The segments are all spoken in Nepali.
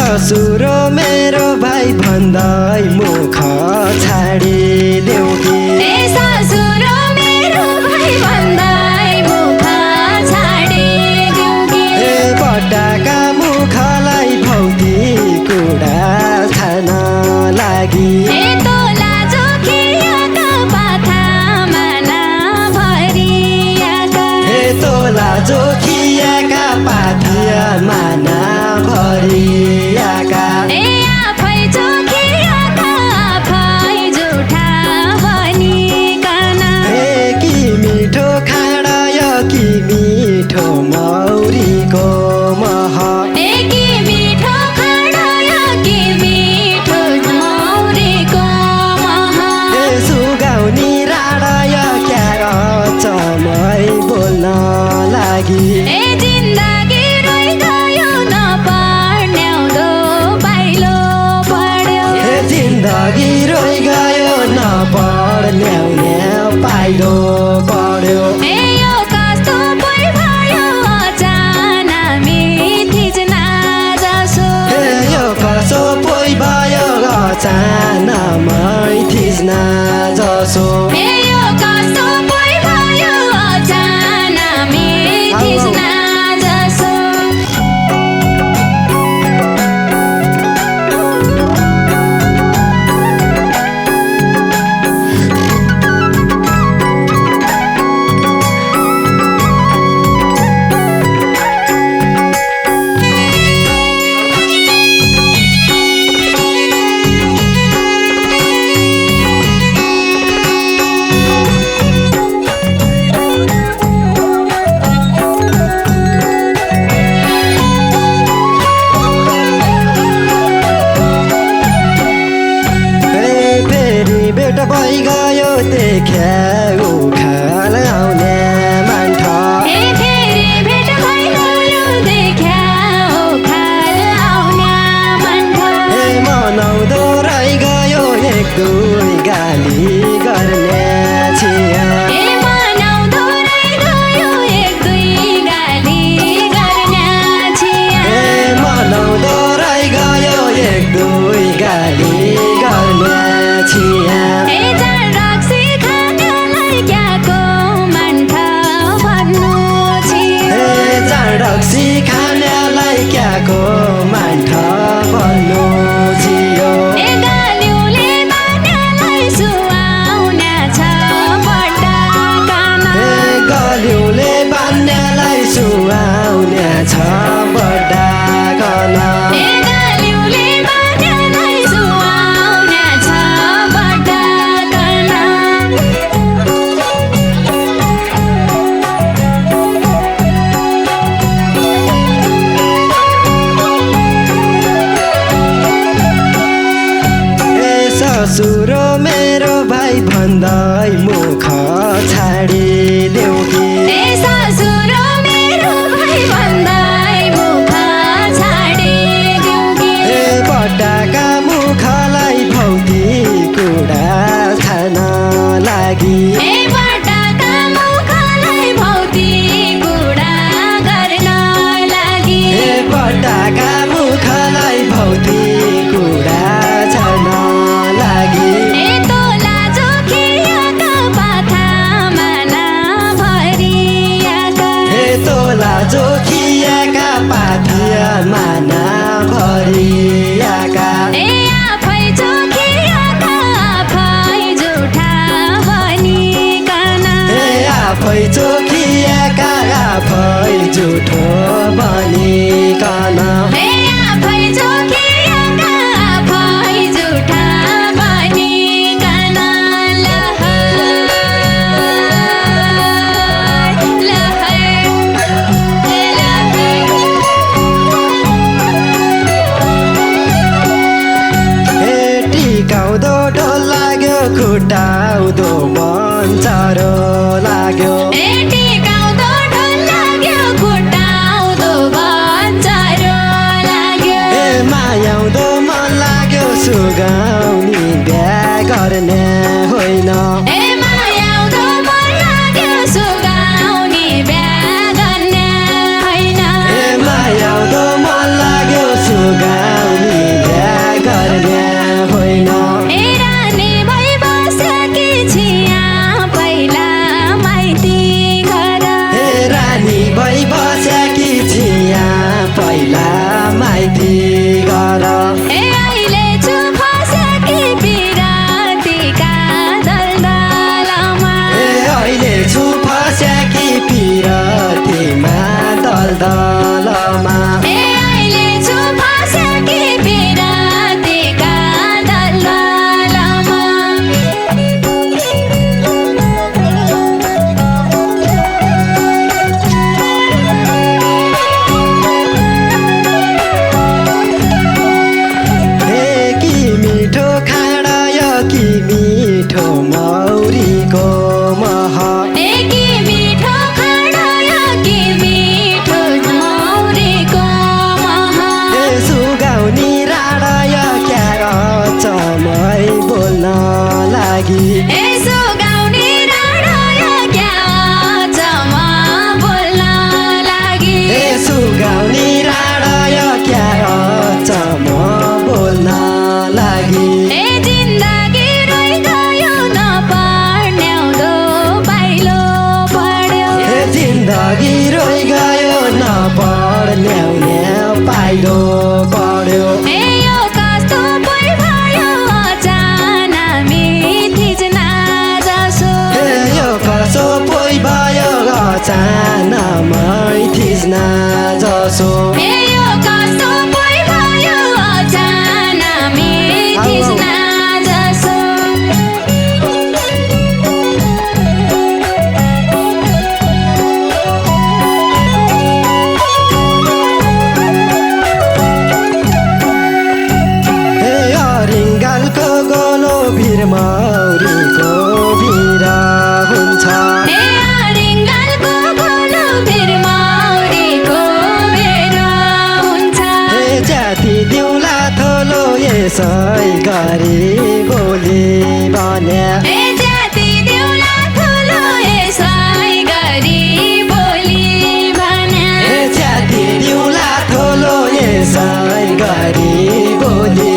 ससुर मेरो भाइ भन्दै मुख छाडिदेऊ कि ससुर मेरो भाइ भन्दै मुख छाडिदेऊ कि बट्टाका मुखलाई भौती कुरा खान लागि तोला जोखियाका पाथामा नभरियाका तोला जोखियाका पाथामा नभरियाका आफै जोखियाका आफै जुठा बनिकन कि मिठो खाडा कि मिठो मौरीको मह कि मिठो खाडा कि मिठो मौरीको मह सुगाउनी राडा क्या चमै बोल्न लागि जिन्दगी रोइ गयो नपढ्याउँदो पाइलो पढ्यो जिन्दगी रोइ गयो नपढ्याउने पाइलो पढ्यो यो कस्तो पै भयो अचानमी थिच्ना जसो यो कसो पोइ भयो अचानमै थिच्ना जसो यो कस्तो पै भयो अचानमी थिच्ना जसो फेरि बेटा भइगयो देख्या उखाल आउने मान्ठ फेरि भेट भइगयो देख्या उखाल आउने मान्ठ मनाउँदो रहिगयो एक दुई गाली गर्ने छिया मनाउँदो रहिगयो एक दुई गाली गर्ने छिया मनाउँदो रहिगयो एक दुई गाली गर्ने छिया जान रक्सी खानेलाई क्याको मान्ठ भन्नु छियो रक्सी खानेलाई क्याको मान्ठ भन्नु छियो गालिउले बान्यालाई सुहाउने छ बड्डा कान गल्युले बान्नेलाई सुहाउने छ बड्डा गन गालिउले बान्यालाई सुहाउने छ बड्डा कान ससुर मेरो भाइ भन्दै मुख छाडिदेऊ कि ससुर मेरो भाइ भन्दै मुख छाडिदेऊ कि बट्टाका मुखलाई भौती कुरा खान लागि बट्टाका मुखलाई भौती कुरा गर्न लागि बट्टाका मुखलाई भौती कुरा छान लागि तोला जोखियाका पाथामा नभरियाका तोला जोखियाका पाथामा नभरियाका आफै जोखियाका आफै जुठा बनिकन आफै जोखियाका आफै जुठो बनिकन आफै जोखियाका आफै जुठा बनिकन टिकाउँदो ढोल लाग्यो खुट्टाउँदो मन्चरो लाग्यो टिकाउँदो ढोल लाग्यो खुट्टाउँदो बन्चरो लाग्यो मायाउँदो मन लाग्यो सुगाउनी बिहा गर्ने होइन मायाउँदो मन लाग्यो सुगाउने बिहा गर्ने होइन मायाउँदो मन लाग्यो सुगाउनी माइती गर ए अहिले छु फसेकी पिरातीका दलदलमा ए अहिले छु फस्याकी पिरतीमा दलदलमा ए अहिले छु फसेकी पिरातीका दलदलमा हे कि मिठो खाडा यो कि मिठो मौरीको मह ए कि मिठो खाडा यो कि मिठो मौरीको मह ए सुगाउनी राडा यो क्या चमै बोल्न लागि ए सुगाउने राडा यो क्या चमा बोल्न लागि ए सुगाउनी राडा यो क्या चम बोल्न लागि ए जिन्दगी रोइगयो नपर्न्याउँदो पाइलो पढ्यो ए जिन्दगी रोइगयो नपढ्न्याउने पाइलो पढ्यो ए यो कस्तो पै भयो अचानमी थिच्ना जसो ए यो कसो पोइ भयो अचानमै थिच्न जसो ए यो कस्तो पै भयो अचानमी थिच्ना जसो हे अरिङ्गालको गोलो भिर मौरीको भिरा हुन्छ ए आरिङ्गालको गोलो भिर मौरीको भेरा हुन्छ हे जाति दिउँला थोलो यसै गरी बोली भने ए जाति देउला ठुलो यसै गरी बोली भन्या हे जाति दिउँला थोलो यसै गरी बोली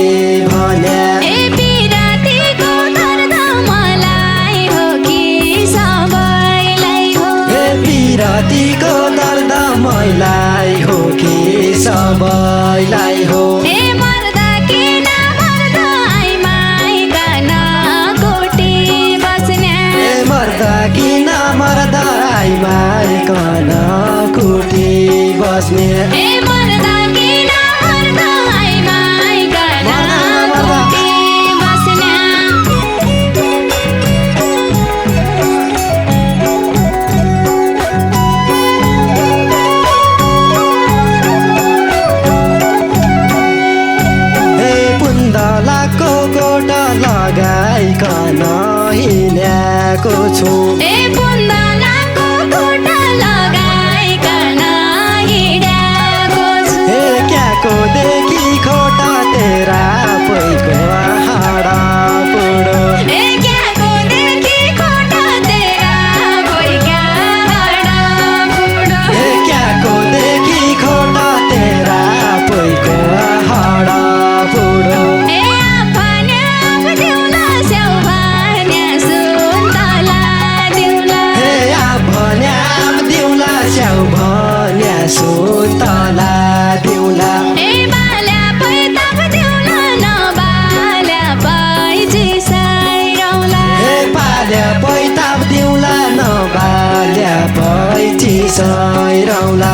भने ए पिरातीको दर्द मलाई हो कि सबैलाई हो हे पिरतीको दर्द मैलाई हो कि सबैलाई हो ए मर्दा कि नमर्दा आइमाई गान कोटी बस्न्या ए मर्दा कि नमर्दा आइमाइकन कुटी बस्ने ए मर्दा कि नमर्दा आइमाई गान कोटी बस्न्या हे पुन्दलाको गोट लगाइकन हिँडेको छु ए पुन्दलाको खुट्टा लगाइकन हिँडेको छु हे क्याको देखि खोटा तेरा पैको हाडा पुडो ए क्याको देखि खोटा तेरा भइका हाडा फुडो हे क्याको देखि खोटा तेरा पैको हाडा पुडो ए आफन्या आफ दिउला स्याउ भन्या सुन्तला दिउला हे भन्या दिउँला स्याउ भन्या सुन्तला दिउँला ए बाल्या पै ताप दिउला नबाल्या पै चिसाइरौला हे पाल्या पैताप दिउँला नबाल्या पैँची सैरौला